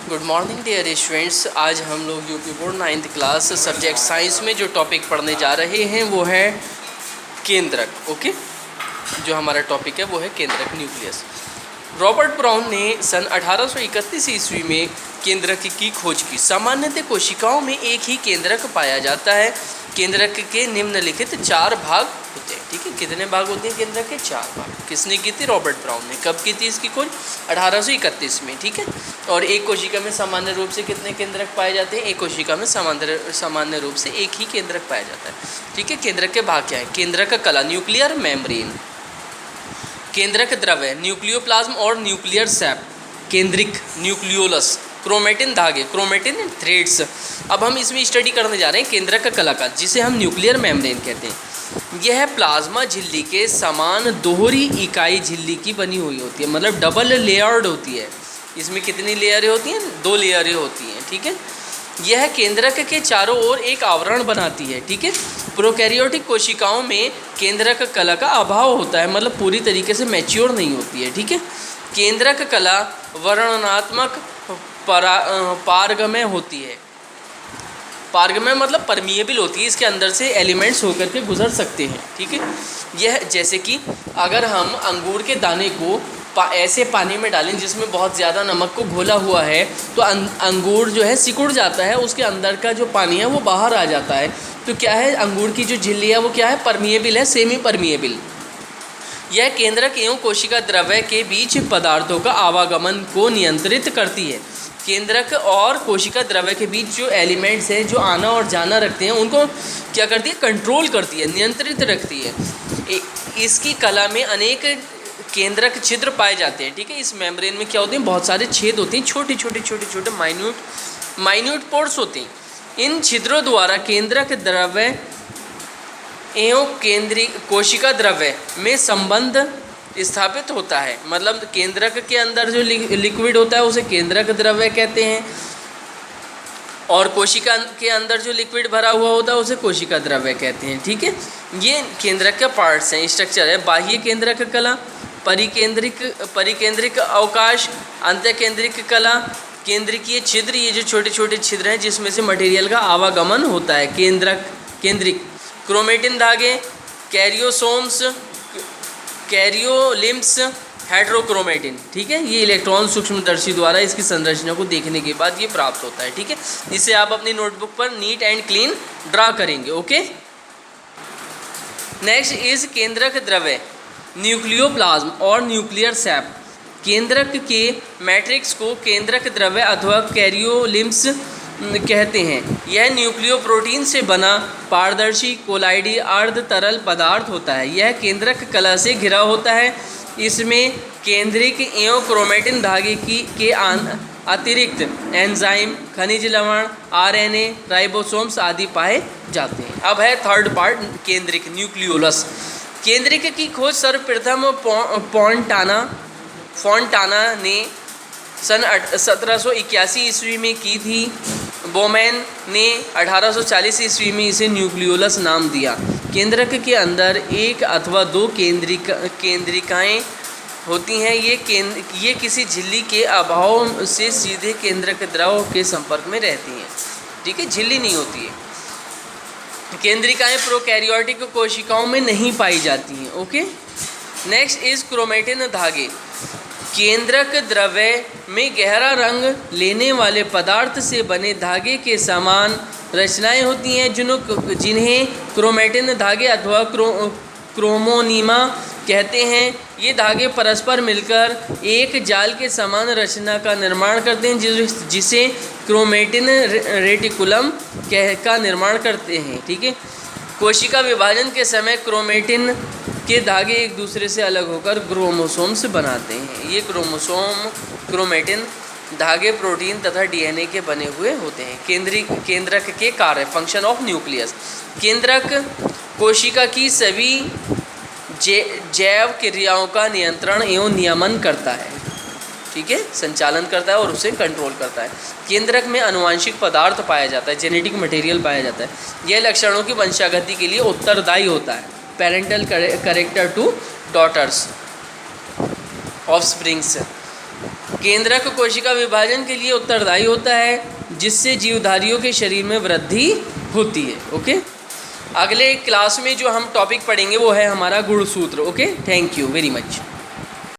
Good morning dear students. आज हम लोग UP board 9th class subject science में जो टॉपिक पढ़ने जा रहे हैं वो है केंद्रक। ओके, जो हमारा टॉपिक है वो है केंद्रक, न्यूक्लियस। रॉबर्ट ब्राउन ने सन 1831 ईस्वी में केंद्रक की खोज की। सामान्यतः कोशिकाओं में एक ही केंद्रक पाया जाता है। केंद्रक के निम्नलिखित 4 भाग होते हैं। ठीक है, कितने भाग होते हैं केंद्रक के? 4 भाग। किसने की थी? रॉबर्ट ब्राउन ने। कब की थी इसकी खोज? 1831 में। ठीक है, और एक कोशिका में सामान्य रूप से कितने केंद्रक पाए जाते हैं? एक कोशिका में सामान्य रूप से एक ही केंद्रक पाया जाता है। ठीक है, केंद्रक के भाग क्या है? केंद्रक कला, न्यूक्लियर मेम्ब्रेन। केंद्रक द्रव्य, न्यूक्लियोप्लाज्म और न्यूक्लियर सैप। केंद्रिक, न्यूक्लियोलस। क्रोमेटिन धागे, क्रोमेटिन थ्रेड्स। अब हम इसमें स्टडी करने जा रहे हैं केंद्रक कला का, जिसे हम न्यूक्लियर मेम्ब्रेन कहते हैं। यह प्लाज्मा झिल्ली के समान दोहरी इकाई झिल्ली की बनी हुई होती है, मतलब डबल लेयर्ड होती है। इसमें कितनी लेयरें होती हैं? 2 लेयरें होती हैं। ठीक है, यह केंद्रक के चारों ओर एक आवरण बनाती है। ठीक है, प्रोकैरियोटिक कोशिकाओं में केंद्रक कला का अभाव होता है, मतलब पूरी तरीके से मैच्योर नहीं होती है। ठीक है, केंद्रक कला वर्णनात्मक पारगम्य होती है। पारगम्य मतलब परमिएबल होती है, इसके अंदर से एलिमेंट्स होकर के गुजर सकते हैं। ठीक है, यह जैसे कि अगर हम अंगूर के दाने को ऐसे पानी में डालें जिसमें बहुत ज़्यादा नमक को घोला हुआ है, तो अंगूर जो है सिकुड़ जाता है, उसके अंदर का जो पानी है वो बाहर आ जाता है। तो क्या है, अंगूर की जो झिल्ली है वो क्या है? परमिएबल है, सेमी परमिएबल। यह केंद्रक एवं कोशिका द्रव्य के बीच पदार्थों का आवागमन को नियंत्रित करती है। केंद्रक और कोशिका द्रव्य के बीच जो एलिमेंट्स हैं जो आना और जाना रखते हैं, उनको क्या करती है? कंट्रोल करती है, नियंत्रित रखती है। इसकी कला में अनेक केंद्रक छिद्र पाए जाते हैं। ठीक है, इस मेम्ब्रेन में क्या होते हैं? बहुत सारे छेद होते हैं, छोटे छोटे माइन्यूट पोर्स होते हैं। इन छिद्रों द्वारा केंद्रक द्रव्य एवं केंद्रिक कोशिका द्रव्य में संबंध स्थापित होता है। मतलब केंद्रक के अंदर जो लिक्विड होता है उसे केंद्रक द्रव्य कहते हैं, और कोशिका के अंदर जो लिक्विड भरा हुआ होता है उसे कोशिका द्रव्य कहते हैं। ठीक है, ये केंद्रक के पार्ट्स हैं, स्ट्रक्चर है। बाह्य केंद्रक कला, परिकेंद्रिक अवकाश, अंतःकेंद्रिक कला, केंद्रिकीय छिद्र, ये जो छोटे छोटे छिद्र हैं जिसमें से मटेरियल का आवागमन होता है। केंद्रिक क्रोमेटिन धागे, कैरियोसोम्स, कैरियोलिम्स, हेट्रोक्रोमेटिन। ठीक है, ये इलेक्ट्रॉन सूक्ष्मदर्शी द्वारा इसकी संरचना को देखने के बाद ये प्राप्त होता है। ठीक है, इसे आप अपनी नोटबुक पर नीट एंड क्लीन ड्रा करेंगे। ओके, नेक्स्ट इज केंद्रक द्रव्य, न्यूक्लियोप्लाज्म और न्यूक्लियर सैप। केंद्रक के मैट्रिक्स को केंद्रक द्रव्य अथवा कैरियोलिम्स कहते हैं। यह न्यूक्लियोप्रोटीन से बना पारदर्शी कोलाइडी अर्ध तरल पदार्थ होता है। यह केंद्रक कला से घिरा होता है। इसमें केंद्रिक एवं क्रोमेटिन धागे के अतिरिक्त एंजाइम, खनिज लवण, आरएनए, राइबोसोम्स आदि पाए जाते हैं। अब है थर्ड पार्ट, केंद्रिक, न्यूक्लियोलस। केंद्रिक की खोज सर्वप्रथम फोंटाना ने सन 1781 ईस्वी में की थी। बोमैन ने 1840 ईस्वी में इसे न्यूक्लियोलस नाम दिया। केंद्रक के अंदर एक अथवा 2 केंद्रिकाएं होती हैं। ये किसी झिल्ली के अभाव से सीधे केंद्रक द्रव के संपर्क में रहती हैं। ठीक है, झिल्ली नहीं होती है। केंद्रिकाएं प्रोकैरियोटिक कोशिकाओं में नहीं पाई जाती हैं। ओके, नेक्स्ट इज क्रोमेटिन धागे। केंद्रक द्रव्य में गहरा रंग लेने वाले पदार्थ से बने धागे के समान रचनाएं होती हैं, जिन्हें क्रोमेटिन धागे अथवा क्रोमोनीमा कहते हैं। ये धागे परस्पर मिलकर एक जाल के समान रचना का निर्माण करते हैं, जिसे क्रोमेटिन रेटिकुलम का निर्माण करते हैं। ठीक है, कोशिका विभाजन के समय क्रोमेटिन के धागे एक दूसरे से अलग होकर क्रोमोसोम्स बनाते हैं। ये क्रोमेटिन धागे प्रोटीन तथा डीएनए के बने हुए होते हैं। केंद्रक के कार्य, फंक्शन ऑफ न्यूक्लियस। केंद्रक कोशिका की सभी जैव क्रियाओं का नियंत्रण एवं नियमन करता है। ठीक है, संचालन करता है और उसे कंट्रोल करता है। केंद्रक में आनुवंशिक पदार्थ पाया जाता है, जेनेटिक मटेरियल पाया जाता है। यह लक्षणों की वंशागति के लिए उत्तरदायी होता है। Parental character to daughters, offsprings. केंद्रक कोशिका विभाजन के लिए उत्तरदायी होता है, जिससे जीवधारियों के शरीर में वृद्धि होती है। ओके, अगले क्लास में जो हम टॉपिक पढ़ेंगे वो है हमारा गुणसूत्र। Okay, thank you very much.